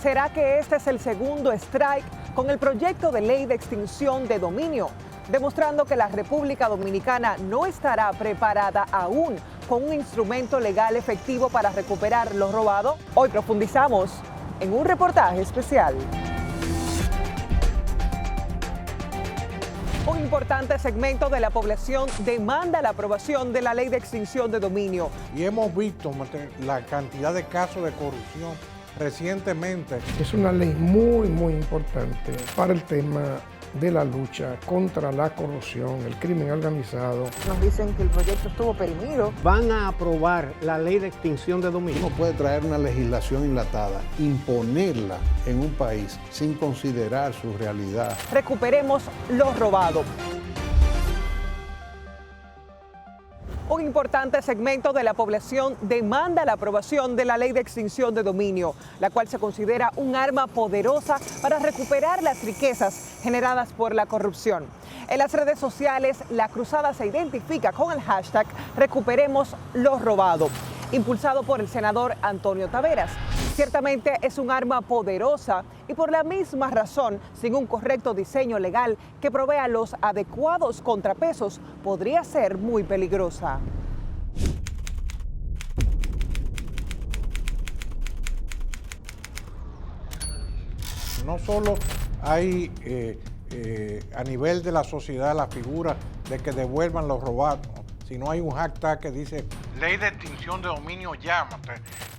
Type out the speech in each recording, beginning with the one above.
¿Será que este es el segundo strike con el proyecto de ley de extinción de dominio? Demostrando que la República Dominicana no estará preparada aún con un instrumento legal efectivo para recuperar lo robado. Hoy profundizamos en un reportaje especial. Un importante segmento de la población demanda la aprobación de la ley de extinción de dominio. Y hemos visto la cantidad de casos de corrupción recientemente. Es una ley muy importante para el tema de la lucha contra la corrupción, el crimen organizado. Nos dicen que el proyecto estuvo perimido. Van a aprobar la ley de extinción de dominio. Uno puede traer una legislación enlatada, imponerla en un país sin considerar su realidad. Recuperemos lo robado. Un importante segmento de la población demanda la aprobación de la ley de extinción de dominio, la cual se considera un arma poderosa para recuperar las riquezas generadas por la corrupción. En las redes sociales, la cruzada se identifica con el hashtag Recuperemos lo robado, impulsado por el senador Antonio Taveras. Ciertamente es un arma poderosa y por la misma razón, sin un correcto diseño legal que provea los adecuados contrapesos, podría ser muy peligrosa. No solo hay a nivel de la sociedad la figura de que devuelvan los robados, sino hay un hashtag que dice ley de extinción de dominio ya.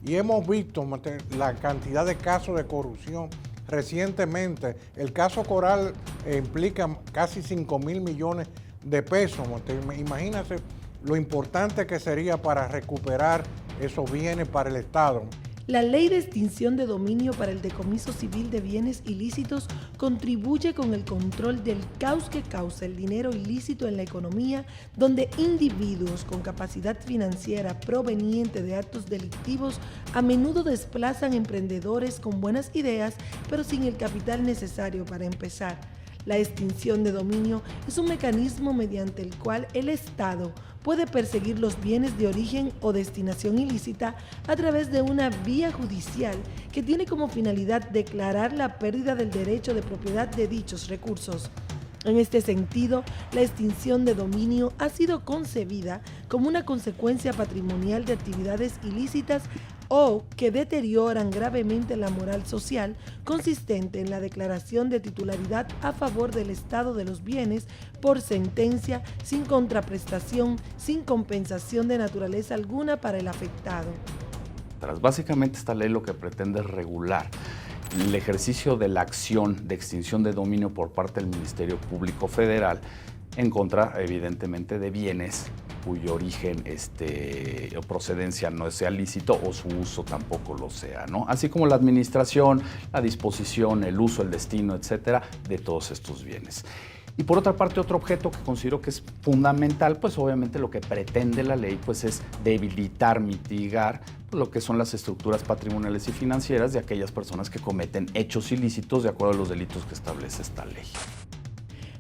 Y hemos visto la cantidad de casos de corrupción recientemente. El caso Coral implica casi 5.000 millones de pesos. Imagínense lo importante que sería para recuperar esos bienes para el Estado. La ley de extinción de dominio para el decomiso civil de bienes ilícitos contribuye con el control del caos que causa el dinero ilícito en la economía, donde individuos con capacidad financiera proveniente de actos delictivos a menudo desplazan emprendedores con buenas ideas, pero sin el capital necesario para empezar. La extinción de dominio es un mecanismo mediante el cual el Estado puede perseguir los bienes de origen o destinación ilícita a través de una vía judicial que tiene como finalidad declarar la pérdida del derecho de propiedad de dichos recursos. En este sentido, la extinción de dominio ha sido concebida como una consecuencia patrimonial de actividades ilícitas o que deterioran gravemente la moral social, consistente en la declaración de titularidad a favor del estado de los bienes por sentencia, sin contraprestación, sin compensación de naturaleza alguna para el afectado. Básicamente esta ley lo que pretende es regular el ejercicio de la acción de extinción de dominio por parte del Ministerio Público Federal en contra, evidentemente, de bienes cuyo origen o procedencia no sea lícito o su uso tampoco lo sea, ¿no? Así como la administración, la disposición, el uso, el destino, etcétera, de todos estos bienes. Y por otra parte, otro objeto que considero que es fundamental, pues obviamente lo que pretende la ley pues es debilitar, mitigar lo que son las estructuras patrimoniales y financieras de aquellas personas que cometen hechos ilícitos de acuerdo a los delitos que establece esta ley.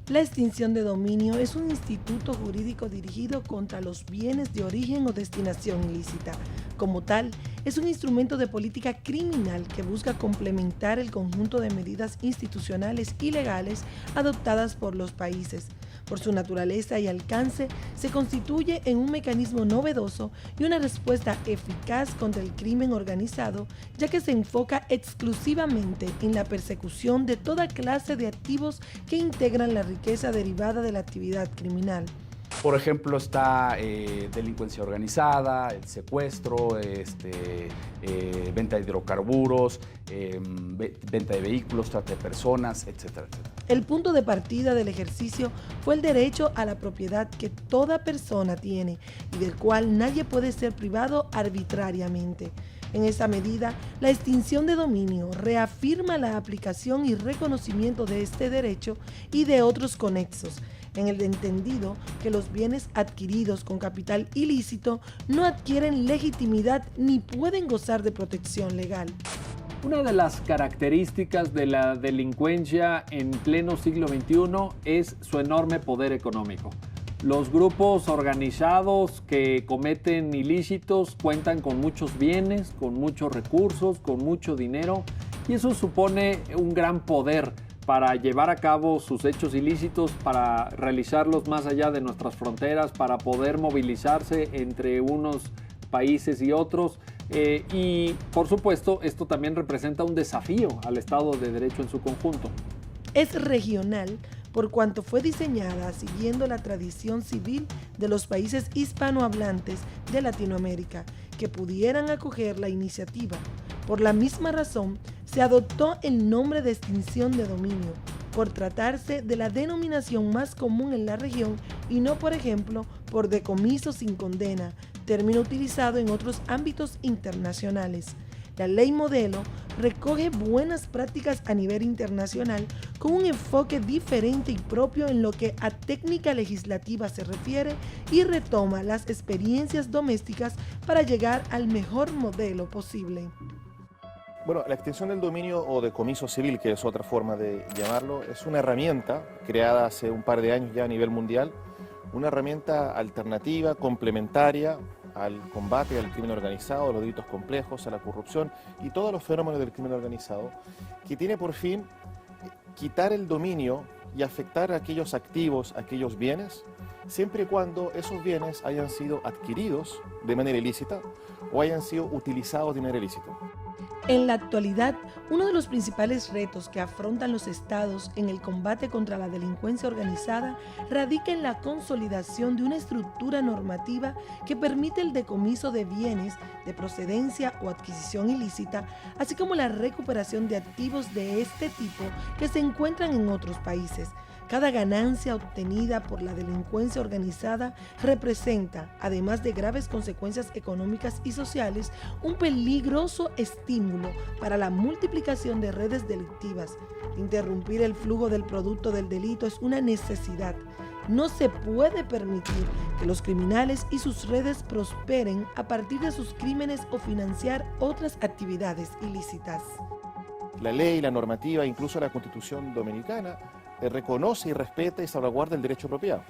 La extinción de dominio es un instituto jurídico dirigido contra los bienes de origen o destinación ilícita. Como tal, es un instrumento de política criminal que busca complementar el conjunto de medidas institucionales y legales adoptadas por los países. Por su naturaleza y alcance, se constituye en un mecanismo novedoso y una respuesta eficaz contra el crimen organizado, ya que se enfoca exclusivamente en la persecución de toda clase de activos que integran la riqueza derivada de la actividad criminal. Por ejemplo, está delincuencia organizada, el secuestro, venta de hidrocarburos, venta de vehículos, trata de personas, etcétera, etcétera. El punto de partida del ejercicio fue el derecho a la propiedad que toda persona tiene y del cual nadie puede ser privado arbitrariamente. En esa medida, la extinción de dominio reafirma la aplicación y reconocimiento de este derecho y de otros conexos, en el entendido que los bienes adquiridos con capital ilícito no adquieren legitimidad ni pueden gozar de protección legal. Una de las características de la delincuencia en pleno siglo XXI es su enorme poder económico. Los grupos organizados que cometen ilícitos cuentan con muchos bienes, con muchos recursos, con mucho dinero y eso supone un gran poder para llevar a cabo sus hechos ilícitos, para realizarlos más allá de nuestras fronteras, para poder movilizarse entre unos países y otros. Y por supuesto, esto también representa un desafío al Estado de Derecho en su conjunto. Es regional por cuanto fue diseñada siguiendo la tradición civil de los países hispanohablantes de Latinoamérica que pudieran acoger la iniciativa. Por la misma razón, se adoptó el nombre de extinción de dominio, por tratarse de la denominación más común en la región y no, por ejemplo, por decomiso sin condena, término utilizado en otros ámbitos internacionales. La ley modelo recoge buenas prácticas a nivel internacional con un enfoque diferente y propio en lo que a técnica legislativa se refiere y retoma las experiencias domésticas para llegar al mejor modelo posible. Bueno, la extinción del dominio o decomiso civil, que es otra forma de llamarlo, es una herramienta creada hace un par de años ya a nivel mundial, una herramienta alternativa, complementaria al combate al crimen organizado, a los delitos complejos, a la corrupción y todos los fenómenos del crimen organizado, que tiene por fin quitar el dominio y afectar a aquellos activos, a aquellos bienes, siempre y cuando esos bienes hayan sido adquiridos de manera ilícita o hayan sido utilizados de manera ilícita. En la actualidad, uno de los principales retos que afrontan los estados en el combate contra la delincuencia organizada radica en la consolidación de una estructura normativa que permite el decomiso de bienes de procedencia o adquisición ilícita, así como la recuperación de activos de este tipo que se encuentran en otros países. Cada ganancia obtenida por la delincuencia organizada representa, además de graves consecuencias económicas y sociales, un peligroso estímulo para la multiplicación de redes delictivas. Interrumpir el flujo del producto del delito es una necesidad. No se puede permitir que los criminales y sus redes prosperen a partir de sus crímenes o financiar otras actividades ilícitas. La ley, la normativa, incluso la Constitución dominicana, reconoce y respeta y salvaguarda el derecho a propiedad.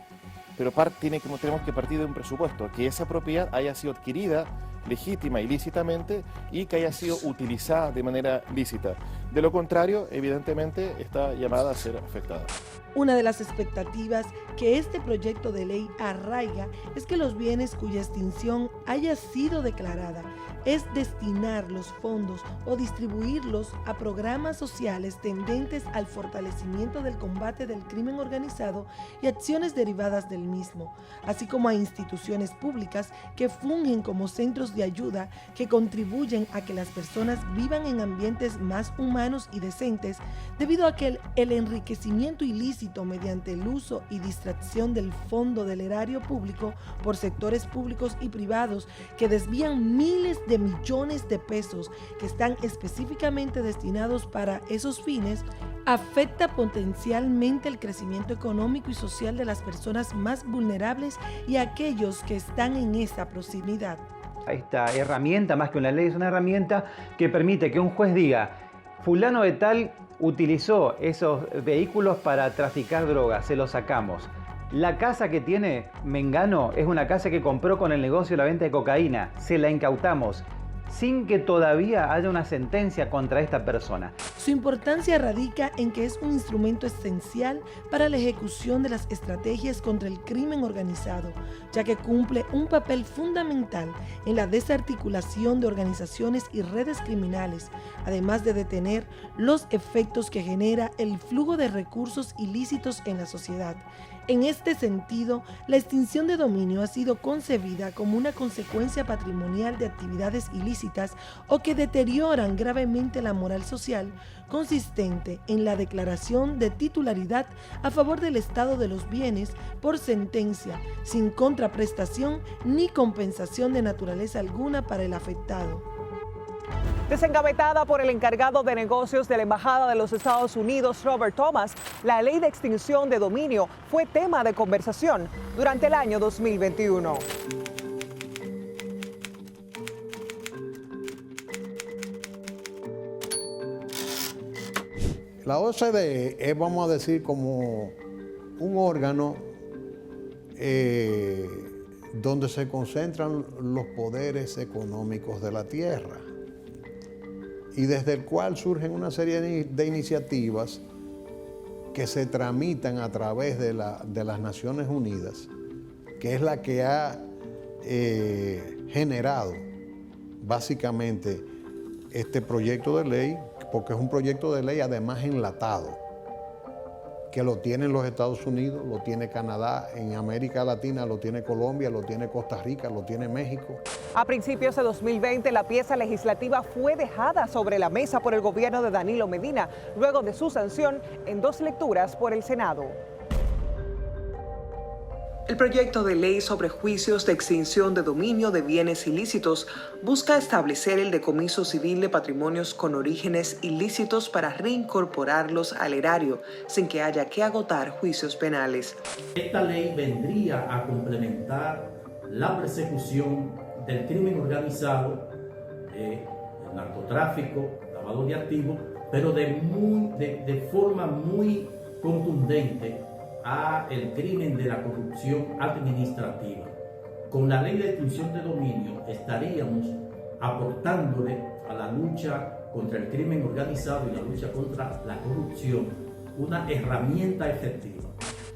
Pero tenemos que partir de un presupuesto, que esa propiedad haya sido adquirida legítima y lícitamente y que haya sido utilizada de manera lícita. De lo contrario, evidentemente, está llamada a ser afectada. Una de las expectativas que este proyecto de ley arraiga es que los bienes cuya extinción haya sido declarada es destinar los fondos o distribuirlos a programas sociales tendentes al fortalecimiento del combate del crimen organizado y acciones derivadas del mismo, así como a instituciones públicas que fungen como centros de ayuda que contribuyen a que las personas vivan en ambientes más humanos y decentes, debido a que el enriquecimiento ilícito mediante el uso y distracción del fondo del erario público por sectores públicos y privados que desvían miles de millones de pesos que están específicamente destinados para esos fines, afecta potencialmente el crecimiento económico y social de las personas más vulnerables y aquellos que están en esa proximidad. Esta herramienta, más que una ley, es una herramienta que permite que un juez diga: fulano de tal utilizó esos vehículos para traficar drogas, se los sacamos. La casa que tiene Mengano es una casa que compró con el negocio de la venta de cocaína, se la incautamos, sin que todavía haya una sentencia contra esta persona. Su importancia radica en que es un instrumento esencial para la ejecución de las estrategias contra el crimen organizado, ya que cumple un papel fundamental en la desarticulación de organizaciones y redes criminales, además de detener los efectos que genera el flujo de recursos ilícitos en la sociedad. En este sentido, la extinción de dominio ha sido concebida como una consecuencia patrimonial de actividades ilícitas o que deterioran gravemente la moral social, consistente en la declaración de titularidad a favor del estado de los bienes por sentencia, sin contraprestación ni compensación de naturaleza alguna para el afectado. Desengavetada por el encargado de negocios de la Embajada de los Estados Unidos, Robert Thomas, la ley de extinción de dominio fue tema de conversación durante el año 2021. La OCDE es, vamos a decir, como un órgano donde se concentran los poderes económicos de la tierra. y desde el cual surgen una serie de iniciativas que se tramitan a través de las Naciones Unidas, que es la que ha generado básicamente este proyecto de ley, porque es un proyecto de ley además enlatado, que lo tienen los Estados Unidos, lo tiene Canadá, en América Latina lo tiene Colombia, lo tiene Costa Rica, lo tiene México. A principios de 2020, la pieza legislativa fue dejada sobre la mesa por el gobierno de Danilo Medina, luego de su sanción en 2 lecturas por el Senado. El proyecto de ley sobre juicios de extinción de dominio de bienes ilícitos busca establecer el decomiso civil de patrimonios con orígenes ilícitos para reincorporarlos al erario sin que haya que agotar juicios penales. Esta ley vendría a complementar la persecución del crimen organizado, el narcotráfico, lavado de activos, pero de forma muy contundente a el crimen de la corrupción administrativa. Con la ley de extinción de dominio estaríamos aportándole a la lucha contra el crimen organizado y la lucha contra la corrupción una herramienta efectiva.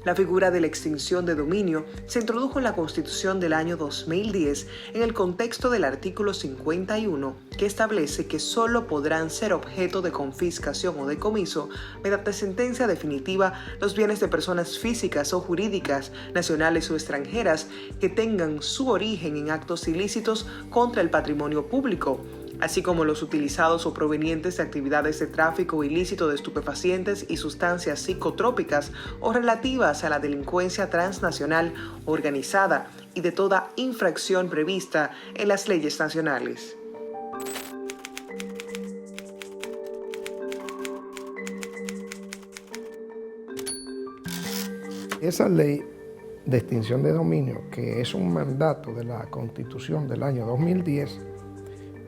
La figura de la extinción de dominio se introdujo en la Constitución del año 2010 en el contexto del artículo 51, que establece que solo podrán ser objeto de confiscación o decomiso mediante sentencia definitiva los bienes de personas físicas o jurídicas, nacionales o extranjeras, que tengan su origen en actos ilícitos contra el patrimonio público, así como los utilizados o provenientes de actividades de tráfico ilícito de estupefacientes y sustancias psicotrópicas o relativas a la delincuencia transnacional organizada y de toda infracción prevista en las leyes nacionales. Esa ley de extinción de dominio, que es un mandato de la Constitución del año 2010,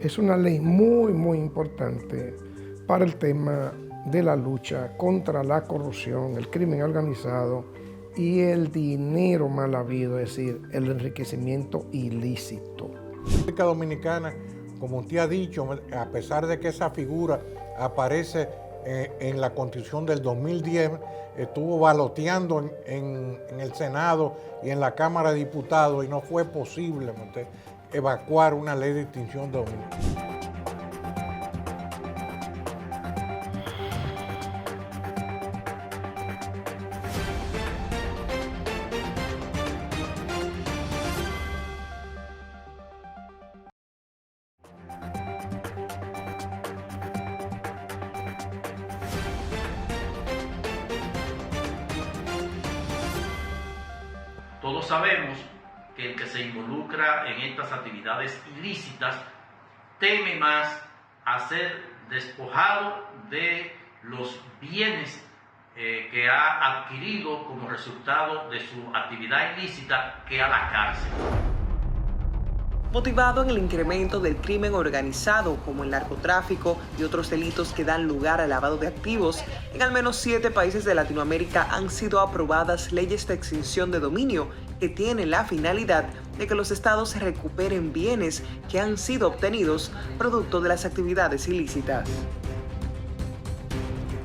es una ley muy importante para el tema de la lucha contra la corrupción, el crimen organizado y el dinero mal habido, es decir, el enriquecimiento ilícito. La República Dominicana, como usted ha dicho, a pesar de que esa figura aparece en la Constitución del 2010, estuvo baloteando en el Senado y en la Cámara de Diputados y no fue posible evacuar una ley de extinción de dominio. Todos sabemos que el que se involucra en estas actividades ilícitas teme más a ser despojado de los bienes que ha adquirido como resultado de su actividad ilícita que a la cárcel. Motivado en el incremento del crimen organizado como el narcotráfico y otros delitos que dan lugar al lavado de activos, en al menos 7 países de Latinoamérica han sido aprobadas leyes de extinción de dominio que tienen la finalidad de que los estados recuperen bienes que han sido obtenidos producto de las actividades ilícitas.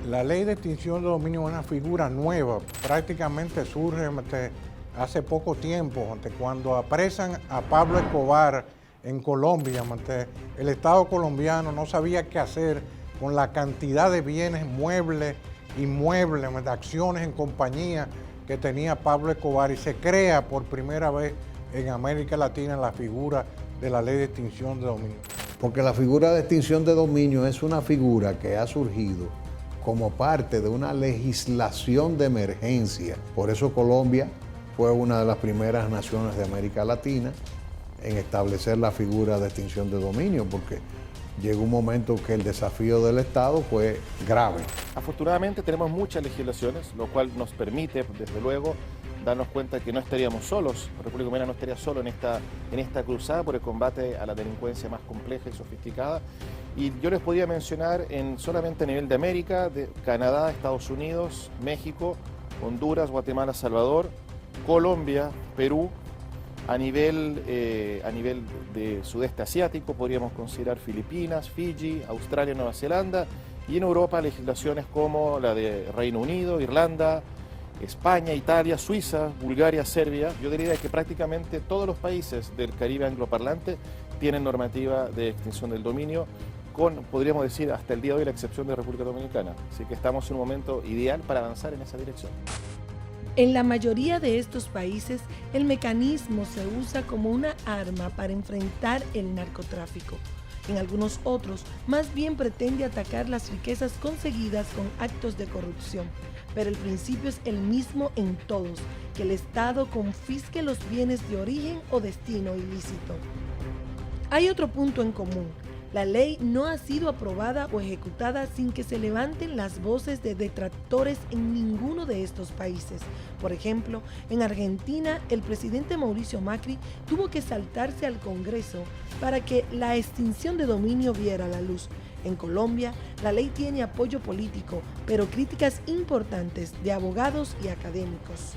La ley de extinción de dominio es una figura nueva, prácticamente surge hace poco tiempo, cuando apresan a Pablo Escobar en Colombia. El Estado colombiano no sabía qué hacer con la cantidad de bienes muebles, inmuebles, acciones en compañía que tenía Pablo Escobar, y se crea por primera vez en América Latina la figura de la ley de extinción de dominio. Porque la figura de extinción de dominio es una figura que ha surgido como parte de una legislación de emergencia. Por eso Colombia fue una de las primeras naciones de América Latina en establecer la figura de extinción de dominio, porque llegó un momento que el desafío del Estado fue grave. Afortunadamente tenemos muchas legislaciones, lo cual nos permite, desde luego, darnos cuenta que no estaríamos solos, la República Dominicana no estaría solo en esta cruzada por el combate a la delincuencia más compleja y sofisticada. Y yo les podría mencionar solamente a nivel de América, de Canadá, Estados Unidos, México, Honduras, Guatemala, Salvador, Colombia, Perú, A nivel de sudeste asiático podríamos considerar Filipinas, Fiji, Australia, Nueva Zelanda, y en Europa legislaciones como la de Reino Unido, Irlanda, España, Italia, Suiza, Bulgaria, Serbia. Yo diría que prácticamente todos los países del Caribe angloparlante tienen normativa de extinción del dominio, con, podríamos decir, hasta el día de hoy la excepción de República Dominicana. Así que estamos en un momento ideal para avanzar en esa dirección. En la mayoría de estos países, el mecanismo se usa como una arma para enfrentar el narcotráfico. En algunos otros, más bien pretende atacar las riquezas conseguidas con actos de corrupción. Pero el principio es el mismo en todos, que el Estado confisque los bienes de origen o destino ilícito. Hay otro punto en común. La ley no ha sido aprobada o ejecutada sin que se levanten las voces de detractores en ninguno de estos países. Por ejemplo, en Argentina, el presidente Mauricio Macri tuvo que saltarse al Congreso para que la extinción de dominio viera la luz. En Colombia, la ley tiene apoyo político, pero críticas importantes de abogados y académicos.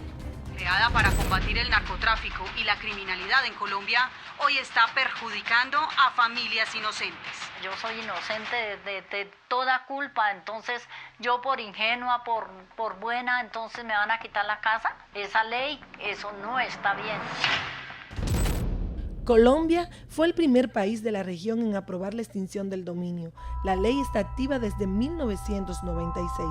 Creada para combatir el narcotráfico y la criminalidad en Colombia, hoy está perjudicando a familias inocentes. Yo soy inocente de toda culpa, entonces yo por ingenua, por buena, entonces me van a quitar la casa. Esa ley, eso no está bien. Colombia fue el primer país de la región en aprobar la extinción del dominio. La ley está activa desde 1996.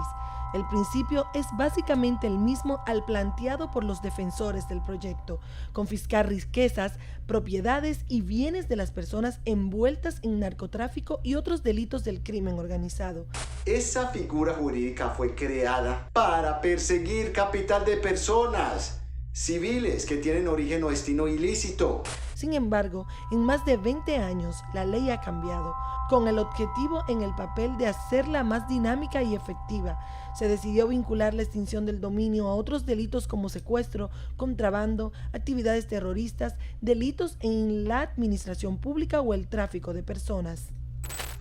El principio es básicamente el mismo al planteado por los defensores del proyecto: confiscar riquezas, propiedades y bienes de las personas envueltas en narcotráfico y otros delitos del crimen organizado. Esa figura jurídica fue creada para perseguir capital de personas civiles que tienen origen o destino ilícito. Sin embargo, en más de 20 años, la ley ha cambiado, con el objetivo en el papel de hacerla más dinámica y efectiva. Se decidió vincular la extinción del dominio a otros delitos como secuestro, contrabando, actividades terroristas, delitos en la administración pública o el tráfico de personas.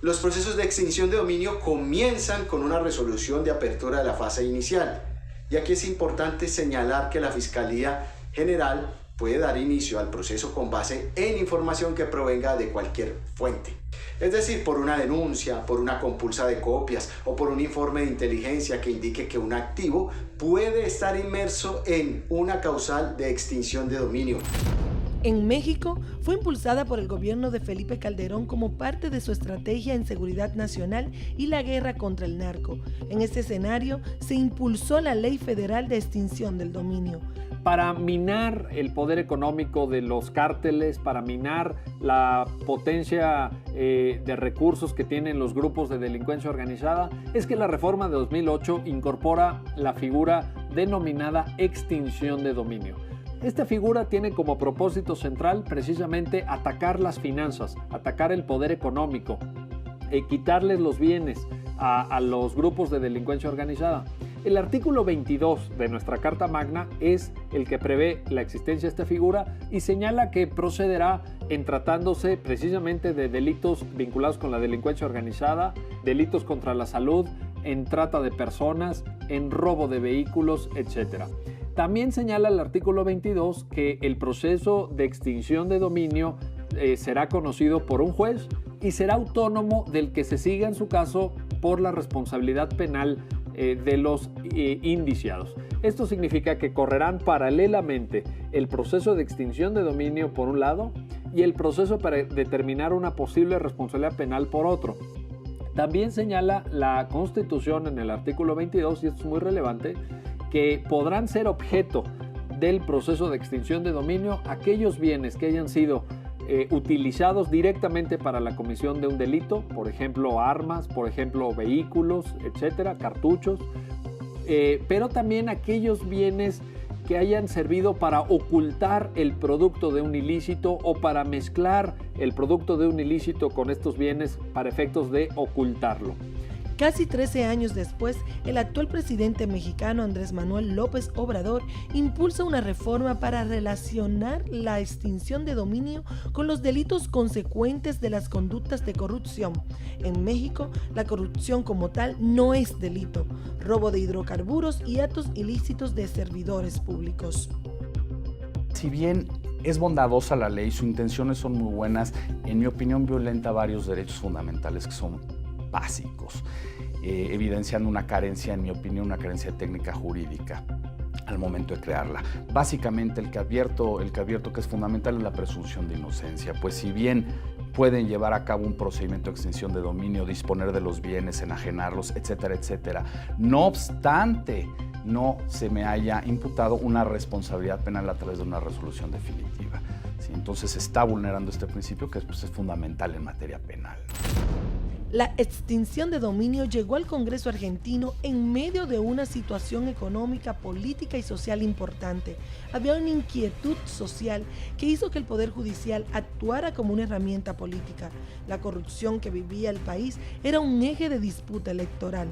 Los procesos de extinción de dominio comienzan con una resolución de apertura de la fase inicial. Y aquí es importante señalar que la Fiscalía General puede dar inicio al proceso con base en información que provenga de cualquier fuente. Es decir, por una denuncia, por una compulsa de copias o por un informe de inteligencia que indique que un activo puede estar inmerso en una causal de extinción de dominio. En México, fue impulsada por el gobierno de Felipe Calderón como parte de su estrategia en seguridad nacional y la guerra contra el narco. En este escenario, se impulsó la Ley Federal de Extinción del Dominio. Para minar el poder económico de los cárteles, para minar la potencia de recursos que tienen los grupos de delincuencia organizada, es que la reforma de 2008 incorpora la figura denominada extinción de dominio. Esta figura tiene como propósito central precisamente atacar las finanzas, atacar el poder económico, quitarles los bienes a los grupos de delincuencia organizada. El artículo 22 de nuestra Carta Magna es el que prevé la existencia de esta figura y señala que procederá en tratándose precisamente de delitos vinculados con la delincuencia organizada, delitos contra la salud, en trata de personas, en robo de vehículos, etc. También señala el artículo 22 que el proceso de extinción de dominio será conocido por un juez y será autónomo del que se siga en su caso por la responsabilidad penal de los indiciados. Esto significa que correrán paralelamente el proceso de extinción de dominio por un lado y el proceso para determinar una posible responsabilidad penal por otro. También señala la Constitución en el artículo 22, y esto es muy relevante, que podrán ser objeto del proceso de extinción de dominio aquellos bienes que hayan sido utilizados directamente para la comisión de un delito, por ejemplo armas, por ejemplo vehículos, etcétera, cartuchos, pero también aquellos bienes que hayan servido para ocultar el producto de un ilícito o para mezclar el producto de un ilícito con estos bienes para efectos de ocultarlo. Casi 13 años después, el actual presidente mexicano Andrés Manuel López Obrador impulsa una reforma para relacionar la extinción de dominio con los delitos consecuentes de las conductas de corrupción. En México, la corrupción como tal no es delito, robo de hidrocarburos y actos ilícitos de servidores públicos. Si bien Es bondadosa la ley, sus intenciones son muy buenas. En mi opinión, violenta varios derechos fundamentales que son básicos, evidenciando una carencia, en mi opinión, una carencia técnica jurídica al momento de crearla. Básicamente el que advierto que es fundamental es la presunción de inocencia, pues si bien pueden llevar a cabo un procedimiento de extinción de dominio, disponer de los bienes, enajenarlos, etcétera, etcétera, no obstante no se me haya imputado una responsabilidad penal a través de una resolución definitiva. ¿Sí? Entonces se está vulnerando este principio que pues, es fundamental en materia penal. La extinción de dominio llegó al Congreso argentino en medio de una situación económica, política y social importante. Había una inquietud social que hizo que el Poder Judicial actuara como una herramienta política. La corrupción que vivía el país era un eje de disputa electoral.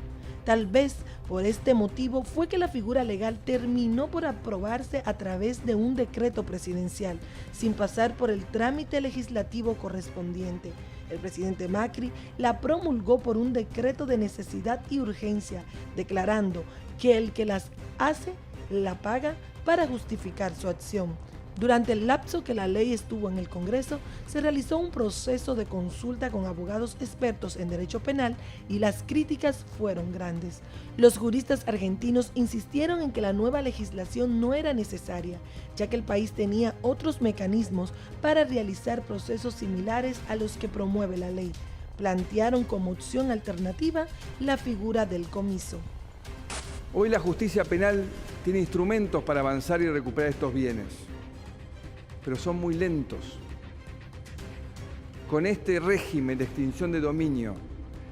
Tal vez por este motivo fue que la figura legal terminó por aprobarse a través de un decreto presidencial, sin pasar por el trámite legislativo correspondiente. El presidente Macri la promulgó por un decreto de necesidad y urgencia, declarando que el que las hace, la paga para justificar su acción. Durante el lapso que la ley estuvo en el Congreso, se realizó un proceso de consulta con abogados expertos en derecho penal y las críticas fueron grandes. Los juristas argentinos insistieron en que la nueva legislación no era necesaria, ya que el país tenía otros mecanismos para realizar procesos similares a los que promueve la ley. Plantearon como opción alternativa la figura del comiso. Hoy la justicia penal tiene instrumentos para avanzar y recuperar estos bienes, pero son muy lentos. Con este régimen de extinción de dominio,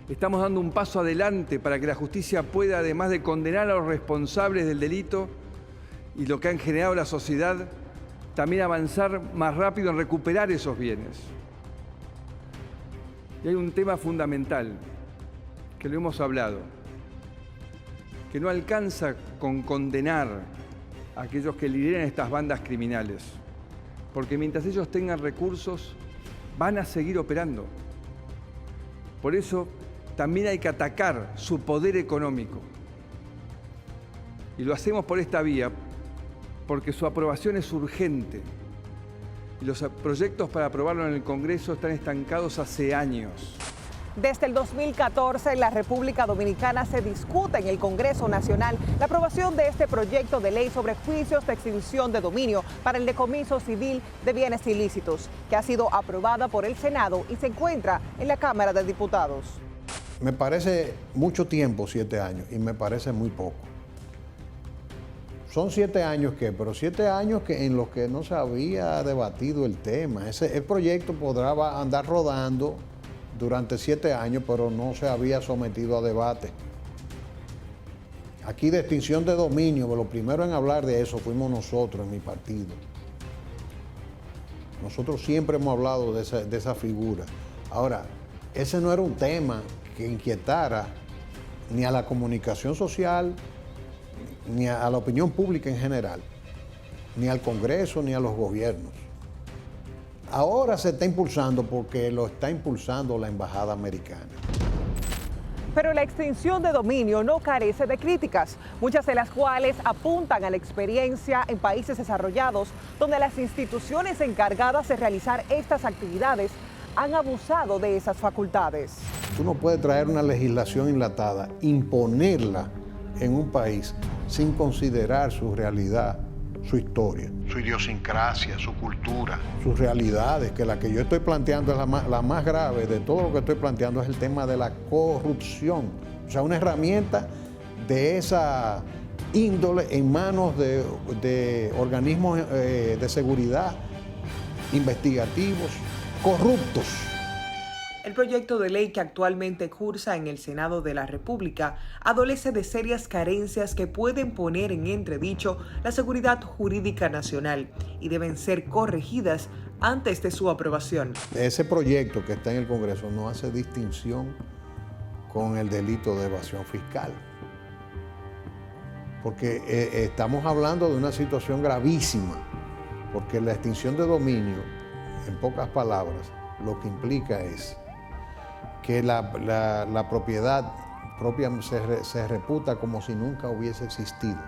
estamos dando un paso adelante para que la justicia pueda, además de condenar a los responsables del delito y lo que han generado la sociedad, también avanzar más rápido en recuperar esos bienes. Y hay un tema fundamental, que lo hemos hablado, que no alcanza con condenar a aquellos que lideran estas bandas criminales, porque mientras ellos tengan recursos, van a seguir operando. Por eso, también hay que atacar su poder económico. Y lo hacemos por esta vía, porque su aprobación es urgente. Y los proyectos para aprobarlo en el Congreso están estancados hace años. Desde el 2014 en la República Dominicana se discute en el Congreso Nacional la aprobación de este proyecto de ley sobre juicios de extinción de dominio para el decomiso civil de bienes ilícitos, que ha sido aprobada por el Senado y se encuentra en la Cámara de Diputados. Me parece mucho tiempo, 7 años, y me parece muy poco. Son 7 años pero 7 años en los que no se había debatido el tema. El proyecto podrá andar rodando durante 7 años, pero no se había sometido a debate. Aquí de extinción de dominio, lo primero en hablar de eso fuimos nosotros en mi partido. Nosotros siempre hemos hablado de esa figura. Ahora, ese no era un tema que inquietara ni a la comunicación social, ni a la opinión pública en general, ni al Congreso, ni a los gobiernos. Ahora se está impulsando porque lo está impulsando la Embajada Americana. Pero la extinción de dominio no carece de críticas, muchas de las cuales apuntan a la experiencia en países desarrollados, donde las instituciones encargadas de realizar estas actividades han abusado de esas facultades. Tú no puedes traer una legislación enlatada, imponerla en un país sin considerar su realidad, su historia, su idiosincrasia, su cultura, sus realidades, que la que yo estoy planteando es la más grave de todo lo que estoy planteando, es el tema de la corrupción. O sea, una herramienta de esa índole en manos de organismos de seguridad investigativos corruptos. El proyecto de ley que actualmente cursa en el Senado de la República adolece de serias carencias que pueden poner en entredicho la seguridad jurídica nacional y deben ser corregidas antes de su aprobación. Ese proyecto que está en el Congreso no hace distinción con el delito de evasión fiscal, porque estamos hablando de una situación gravísima, porque la extinción de dominio, en pocas palabras, lo que implica es que la propiedad propia se reputa como si nunca hubiese existido.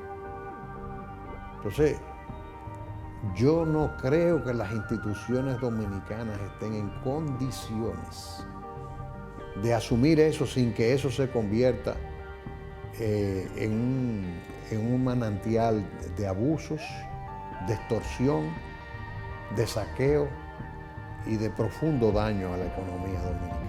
Entonces, Yo no creo que las instituciones dominicanas estén en condiciones de asumir eso sin que eso se convierta en un manantial de abusos, de extorsión, de saqueo y de profundo daño a la economía dominicana.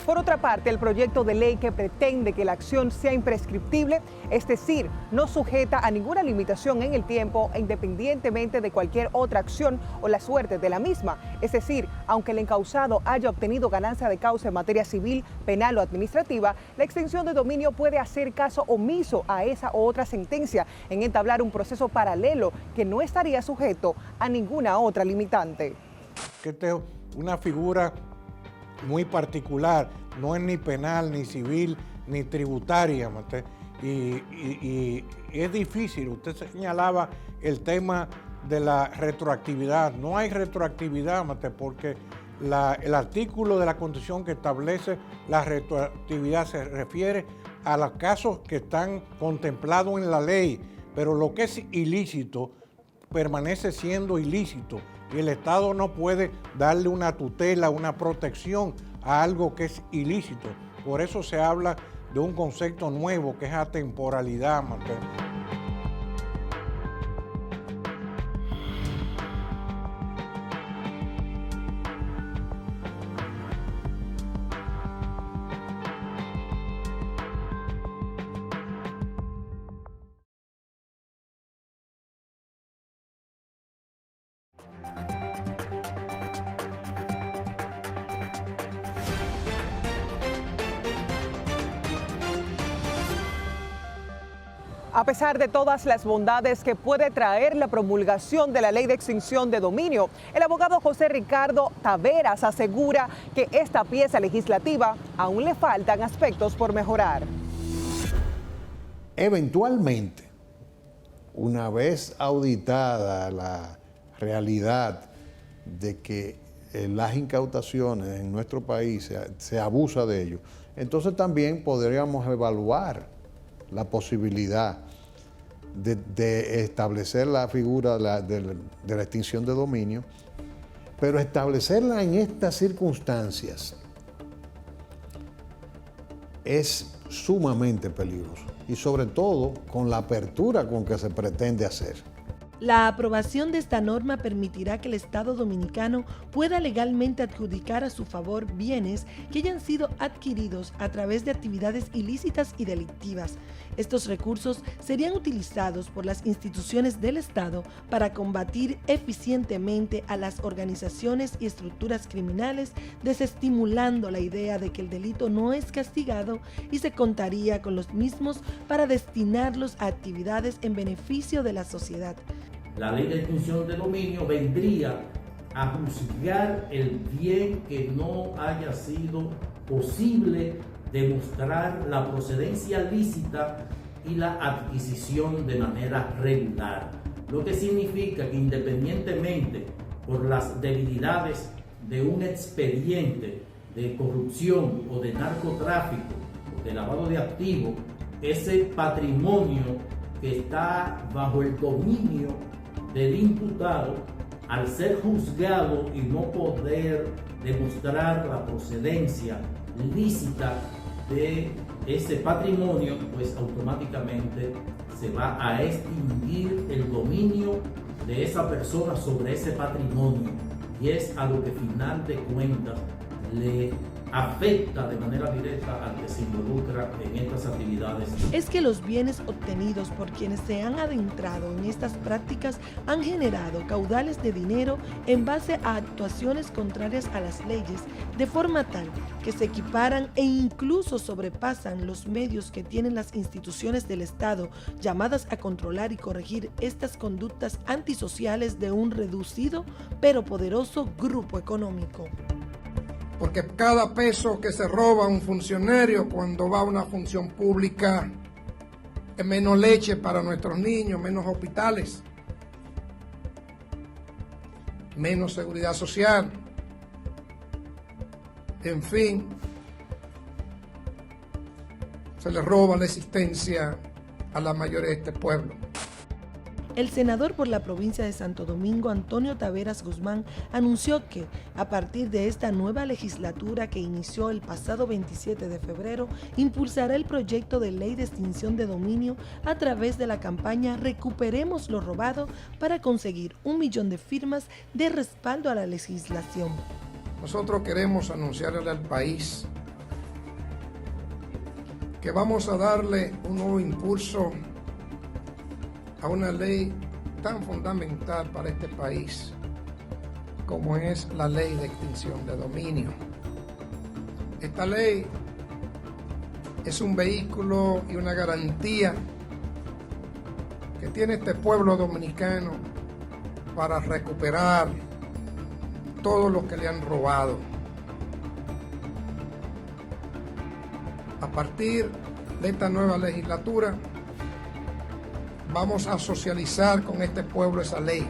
Por otra parte, el proyecto de ley que pretende que la acción sea imprescriptible, es decir, no sujeta a ninguna limitación en el tiempo independientemente de cualquier otra acción o la suerte de la misma. Es decir, aunque el encausado haya obtenido ganancia de causa en materia civil, penal o administrativa, la extinción de dominio puede hacer caso omiso a esa u otra sentencia en entablar un proceso paralelo que no estaría sujeto a ninguna otra limitante. Que esta es una figura muy particular, no es ni penal, ni civil, ni tributaria, y es difícil. Usted señalaba el tema de la retroactividad. No hay retroactividad, porque el artículo de la Constitución que establece la retroactividad se refiere a los casos que están contemplados en la ley, pero lo que es ilícito permanece siendo ilícito. Y el Estado no puede darle una tutela, una protección a algo que es ilícito. Por eso se habla de un concepto nuevo que es atemporalidad. A pesar de todas las bondades que puede traer la promulgación de la ley de extinción de dominio, el abogado José Ricardo Taveras asegura que esta pieza legislativa aún le faltan aspectos por mejorar. Eventualmente, una vez auditada la realidad de que las incautaciones en nuestro país se abusa de ello, entonces también podríamos evaluar la posibilidad de establecer la figura de la extinción de dominio, pero establecerla en estas circunstancias es sumamente peligroso y sobre todo con la apertura con que se pretende hacer. La aprobación de esta norma permitirá que el Estado dominicano pueda legalmente adjudicar a su favor bienes que hayan sido adquiridos a través de actividades ilícitas y delictivas. Estos recursos serían utilizados por las instituciones del Estado para combatir eficientemente a las organizaciones y estructuras criminales, desestimulando la idea de que el delito no es castigado y se contaría con los mismos para destinarlos a actividades en beneficio de la sociedad. La ley de extinción de dominio vendría a juzgar el bien que no haya sido posible demostrar la procedencia lícita y la adquisición de manera regular, lo que significa que independientemente por las debilidades de un expediente de corrupción o de narcotráfico o de lavado de activos, ese patrimonio que está bajo el dominio del imputado, al ser juzgado y no poder demostrar la procedencia lícita de ese patrimonio, pues automáticamente se va a extinguir el dominio de esa persona sobre ese patrimonio, y es a lo que final de cuentas le afecta de manera directa al que se involucra en estas actividades. Es que los bienes obtenidos por quienes se han adentrado en estas prácticas han generado caudales de dinero en base a actuaciones contrarias a las leyes, de forma tal que se equiparan e incluso sobrepasan los medios que tienen las instituciones del Estado llamadas a controlar y corregir estas conductas antisociales de un reducido pero poderoso grupo económico. Porque cada peso que se roba un funcionario cuando va a una función pública es menos leche para nuestros niños, menos hospitales, menos seguridad social, en fin, se le roba la existencia a la mayoría de este pueblo. El senador por la provincia de Santo Domingo, Antonio Taveras Guzmán, anunció que, a partir de esta nueva legislatura que inició el pasado 27 de febrero, impulsará el proyecto de ley de extinción de dominio a través de la campaña Recuperemos lo robado para conseguir 1 millón de firmas de respaldo a la legislación. Nosotros queremos anunciarle al país que vamos a darle un nuevo impulso a una ley tan fundamental para este país como es la ley de extinción de dominio. Esta ley es un vehículo y una garantía que tiene este pueblo dominicano para recuperar todo lo que le han robado. A partir de esta nueva legislatura, vamos a socializar con este pueblo esa ley.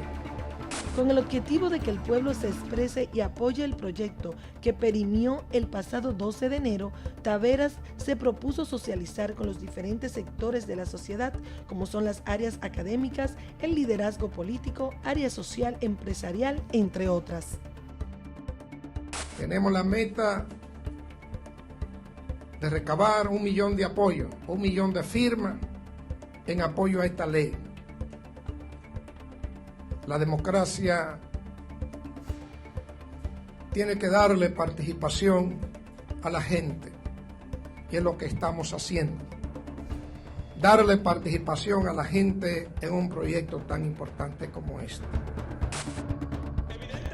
Con el objetivo de que el pueblo se exprese y apoye el proyecto que perimió el pasado 12 de enero, Taveras se propuso socializar con los diferentes sectores de la sociedad, como son las áreas académicas, el liderazgo político, área social, empresarial, entre otras. Tenemos la meta de recabar 1 millón de apoyos, 1 millón de firmas en apoyo a esta ley. La democracia tiene que darle participación a la gente, y es lo que estamos haciendo. Darle participación a la gente en un proyecto tan importante como este.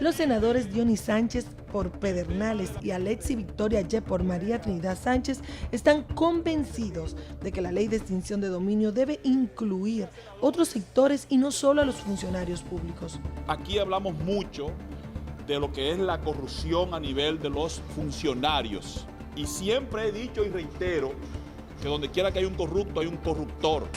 Los senadores Dionis Sánchez por Pedernales y Alexi Victoria Yep por María Trinidad Sánchez están convencidos de que la ley de extinción de dominio debe incluir otros sectores y no solo a los funcionarios públicos. Aquí hablamos mucho de lo que es la corrupción a nivel de los funcionarios y siempre he dicho y reitero que donde quiera que hay un corrupto hay un corruptor.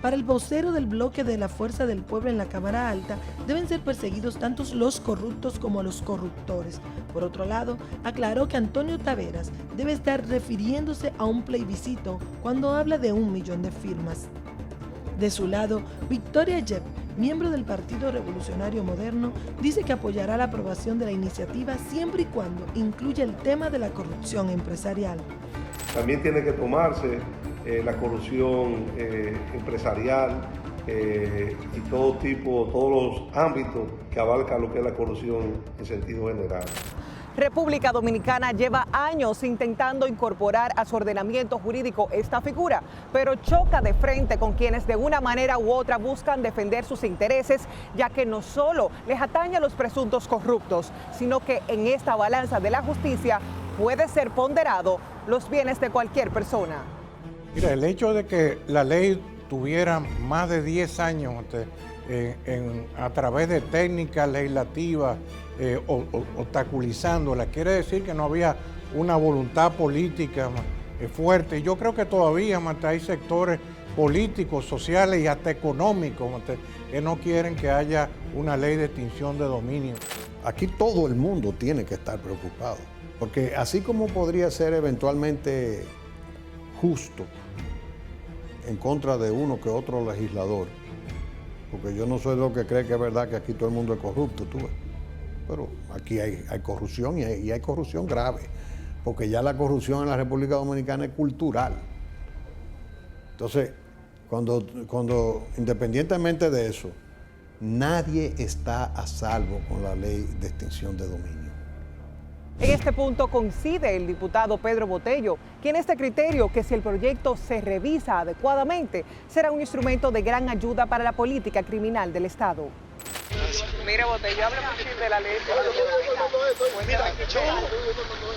Para el vocero del bloque de la Fuerza del Pueblo en la Cámara Alta, deben ser perseguidos tanto los corruptos como los corruptores. Por otro lado, aclaró que Antonio Taveras debe estar refiriéndose a un plebiscito cuando habla de 1 millón de firmas. De su lado, Victoria Yep, miembro del Partido Revolucionario Moderno, dice que apoyará la aprobación de la iniciativa siempre y cuando incluya el tema de la corrupción empresarial. También tiene que tomarse la corrupción empresarial y todos los ámbitos que abarcan lo que es la corrupción en sentido general. República Dominicana lleva años intentando incorporar a su ordenamiento jurídico esta figura, pero choca de frente con quienes de una manera u otra buscan defender sus intereses, ya que no solo les atañe a los presuntos corruptos, sino que en esta balanza de la justicia puede ser ponderado los bienes de cualquier persona. Mira, el hecho de que la ley tuviera más de 10 años a través de técnicas legislativas obstaculizándola, quiere decir que no había una voluntad política fuerte. Yo creo que todavía hay sectores políticos, sociales y hasta económicos que no quieren que haya una ley de extinción de dominio. Aquí todo el mundo tiene que estar preocupado, porque así como podría ser eventualmente justo en contra de uno que otro legislador, porque yo no soy lo que cree que es verdad que aquí todo el mundo es corrupto, tú ves. Pero aquí hay corrupción y hay corrupción grave, porque ya la corrupción en la República Dominicana es cultural. Entonces, cuando independientemente de eso, nadie está a salvo con la ley de extinción de dominio. En este punto coincide el diputado Pedro Botello, quien es de criterio que si el proyecto se revisa adecuadamente, será un instrumento de gran ayuda para la política criminal del Estado. Mira, Botello, habla mucho de la ley.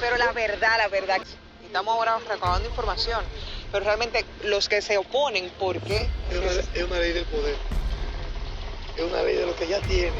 Pero la verdad, estamos ahora recabando información, pero realmente los que se oponen, ¿por qué? Es una ley del poder, es una ley de lo que ya tiene.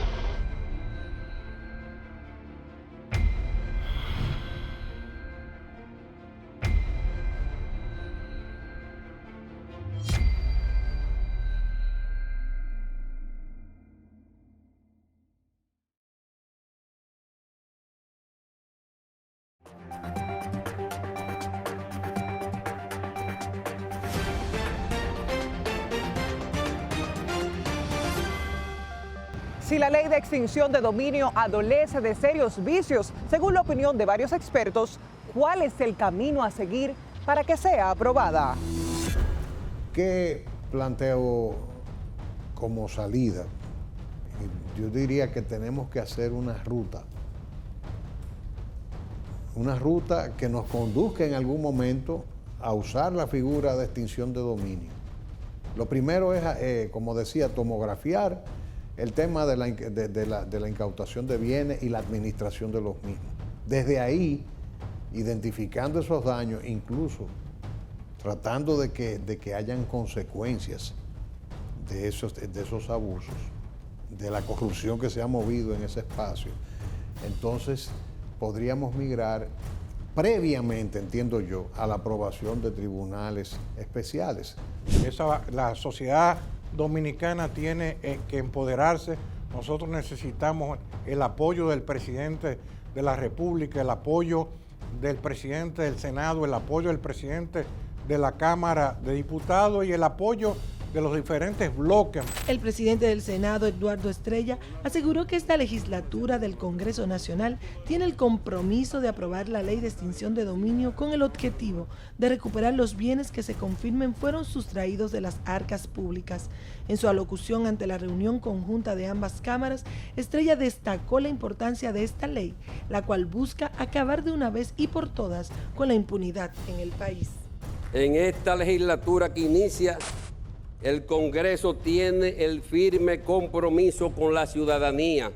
Si la ley de extinción de dominio adolece de serios vicios, según la opinión de varios expertos, ¿cuál es el camino a seguir para que sea aprobada? ¿Qué planteo como salida? Yo diría que tenemos que hacer una ruta que nos conduzca en algún momento a usar la figura de extinción de dominio. Lo primero es, como decía, tomografiar el tema de la incautación de bienes y la administración de los mismos. Desde ahí, identificando esos daños, incluso tratando de que hayan consecuencias de esos abusos, de la corrupción que se ha movido en ese espacio. Entonces, podríamos migrar previamente, entiendo yo, a la aprobación de tribunales especiales. La sociedad dominicana tiene que empoderarse. Nosotros necesitamos el apoyo del presidente de la República, el apoyo del presidente del Senado, el apoyo del presidente de la Cámara de Diputados y el apoyo de los diferentes bloques. El presidente del Senado, Eduardo Estrella, aseguró que esta legislatura del Congreso Nacional tiene el compromiso de aprobar la ley de extinción de dominio con el objetivo de recuperar los bienes que se confirmen fueron sustraídos de las arcas públicas. En su alocución ante la reunión conjunta de ambas cámaras, Estrella destacó la importancia de esta ley, la cual busca acabar de una vez y por todas con la impunidad en el país. En esta legislatura que inicia, el Congreso tiene el firme compromiso con la ciudadanía,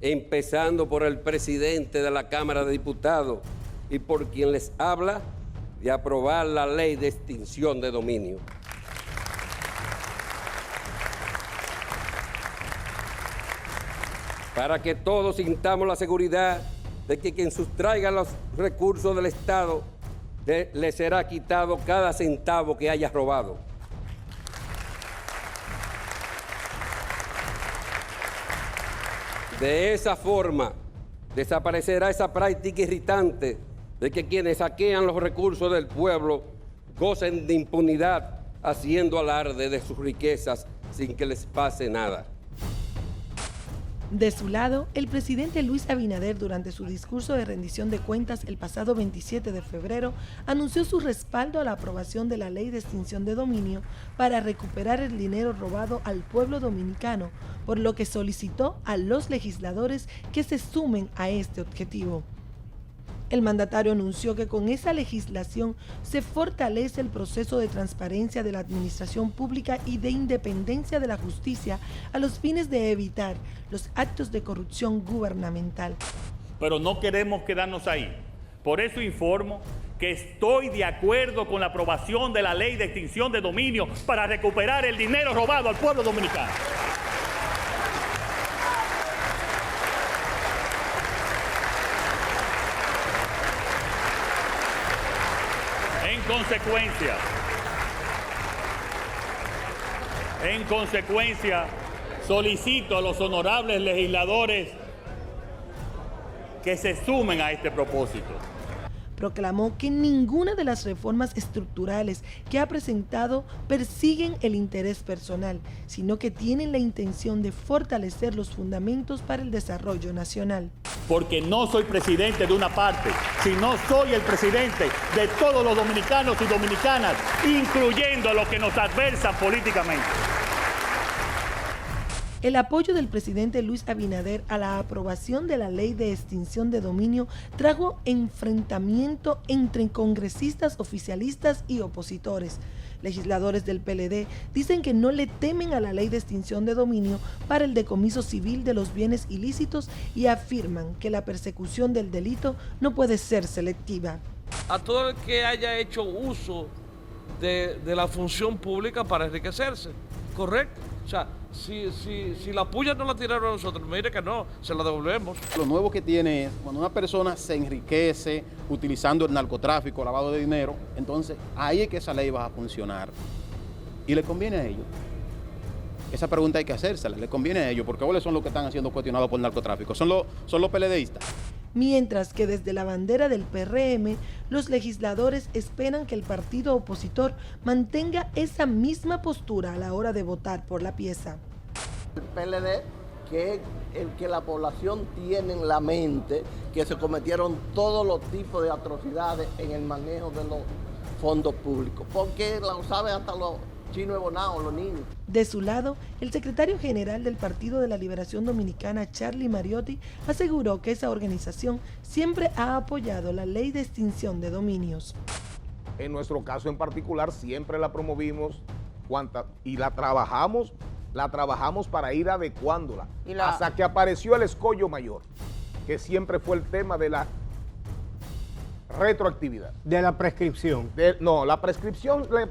empezando por el presidente de la Cámara de Diputados y por quien les habla, de aprobar la ley de extinción de dominio. Para que todos sintamos la seguridad de que quien sustraiga los recursos del Estado le será quitado cada centavo que haya robado. De esa forma, desaparecerá esa práctica irritante de que quienes saquean los recursos del pueblo gocen de impunidad, haciendo alarde de sus riquezas sin que les pase nada. De su lado, el presidente Luis Abinader, durante su discurso de rendición de cuentas el pasado 27 de febrero, anunció su respaldo a la aprobación de la ley de extinción de dominio para recuperar el dinero robado al pueblo dominicano, por lo que solicitó a los legisladores que se sumen a este objetivo. El mandatario anunció que con esa legislación se fortalece el proceso de transparencia de la administración pública y de independencia de la justicia a los fines de evitar los actos de corrupción gubernamental. Pero no queremos quedarnos ahí. Por eso informo que estoy de acuerdo con la aprobación de la ley de extinción de dominio para recuperar el dinero robado al pueblo dominicano. En consecuencia, solicito a los honorables legisladores que se sumen a este propósito. Proclamó que ninguna de las reformas estructurales que ha presentado persiguen el interés personal, sino que tienen la intención de fortalecer los fundamentos para el desarrollo nacional. Porque no soy presidente de una parte, sino soy el presidente de todos los dominicanos y dominicanas, incluyendo a los que nos adversan políticamente. El apoyo del presidente Luis Abinader a la aprobación de la ley de extinción de dominio trajo enfrentamiento entre congresistas oficialistas y opositores. Legisladores del PLD dicen que no le temen a la ley de extinción de dominio para el decomiso civil de los bienes ilícitos y afirman que la persecución del delito no puede ser selectiva. A todo el que haya hecho uso de la función pública para enriquecerse, ¿correcto? O sea, si la puya no la tiraron a nosotros, mire que no, se la devolvemos. Lo nuevo que tiene es cuando una persona se enriquece utilizando el narcotráfico, lavado de dinero, entonces ahí es que esa ley va a funcionar. Y le conviene a ellos. Esa pregunta hay que hacérsela, le conviene a ellos, porque ¿cuáles son los que están siendo cuestionados por narcotráfico? Son los PLDistas. Mientras que desde la bandera del PRM, los legisladores esperan que el partido opositor mantenga esa misma postura a la hora de votar por la pieza. El PLD que es el que la población tiene en la mente, que se cometieron todos los tipos de atrocidades en el manejo de los fondos públicos, porque lo saben hasta los chinos ebonados, los niños. De su lado, el secretario general del Partido de la Liberación Dominicana, Charlie Mariotti, aseguró que esa organización siempre ha apoyado la ley de extinción de dominios. En nuestro caso en particular siempre la promovimos y la trabajamos para ir adecuándola hasta que apareció el escollo mayor, que siempre fue el tema de la retroactividad. De la prescripción.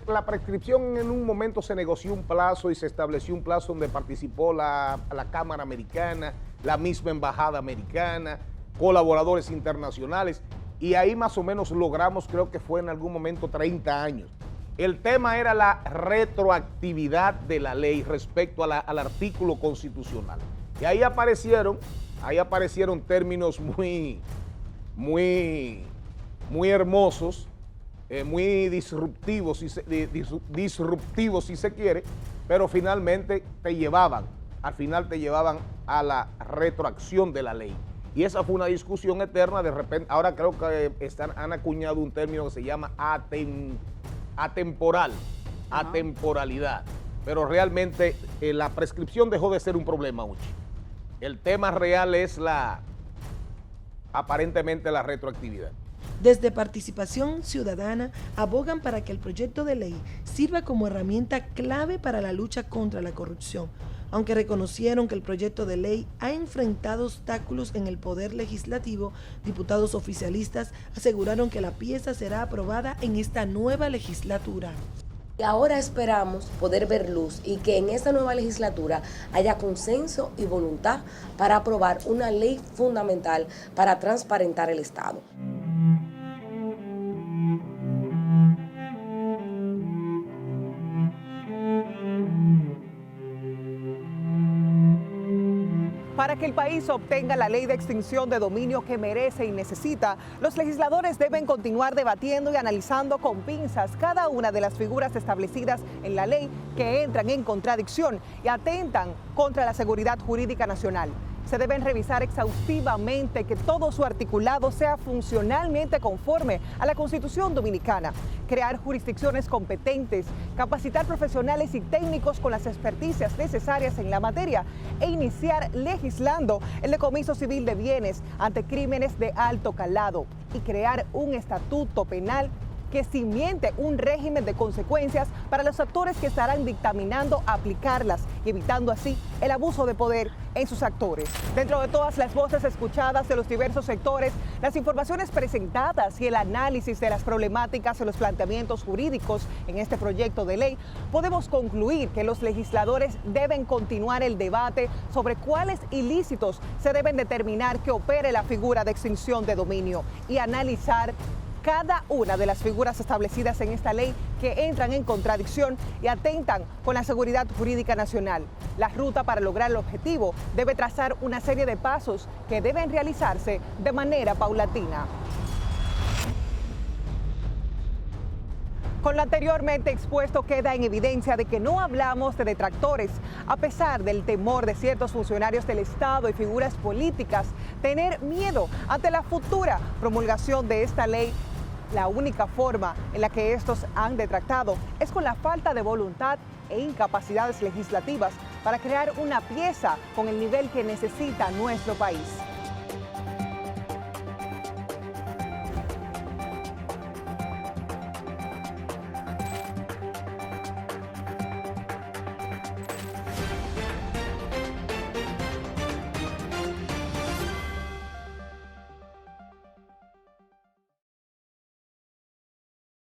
La prescripción en un momento se negoció un plazo y se estableció un plazo donde participó la Cámara Americana, la misma Embajada Americana, colaboradores internacionales, y ahí más o menos logramos, creo que fue en algún momento 30 años. El tema era la retroactividad de la ley respecto al artículo constitucional. Y ahí aparecieron términos muy hermosos, muy disruptivos si se quiere, pero finalmente al final te llevaban a la retroacción de la ley. Y esa fue una discusión eterna. De repente, ahora creo que han acuñado un término que se llama atemporalidad. Pero realmente la prescripción dejó de ser un problema, Uchi. El tema real es aparentemente la retroactividad. Desde Participación Ciudadana abogan para que el proyecto de ley sirva como herramienta clave para la lucha contra la corrupción, aunque reconocieron que el proyecto de ley ha enfrentado obstáculos en el poder legislativo. Diputados oficialistas aseguraron que la pieza será aprobada en esta nueva legislatura. Ahora esperamos poder ver luz y que en esta nueva legislatura haya consenso y voluntad para aprobar una ley fundamental para transparentar el Estado. Para que el país obtenga la ley de extinción de dominio que merece y necesita, los legisladores deben continuar debatiendo y analizando con pinzas cada una de las figuras establecidas en la ley que entran en contradicción y atentan contra la seguridad jurídica nacional. Se deben revisar exhaustivamente que todo su articulado sea funcionalmente conforme a la Constitución dominicana, crear jurisdicciones competentes, capacitar profesionales y técnicos con las experticias necesarias en la materia e iniciar legislando el decomiso civil de bienes ante crímenes de alto calado y crear un estatuto penal que cimiente un régimen de consecuencias para los actores que estarán dictaminando aplicarlas y evitando así el abuso de poder en sus actores. Dentro de todas las voces escuchadas de los diversos sectores, las informaciones presentadas y el análisis de las problemáticas y los planteamientos jurídicos en este proyecto de ley, podemos concluir que los legisladores deben continuar el debate sobre cuáles ilícitos se deben determinar que opere la figura de extinción de dominio y analizar cada una de las figuras establecidas en esta ley que entran en contradicción y atentan con la seguridad jurídica nacional. La ruta para lograr el objetivo debe trazar una serie de pasos que deben realizarse de manera paulatina. Con lo anteriormente expuesto queda en evidencia de que no hablamos de detractores, a pesar del temor de ciertos funcionarios del Estado y figuras políticas tener miedo ante la futura promulgación de esta ley. La única forma en la que estos han detractado es con la falta de voluntad e incapacidades legislativas para crear una pieza con el nivel que necesita nuestro país.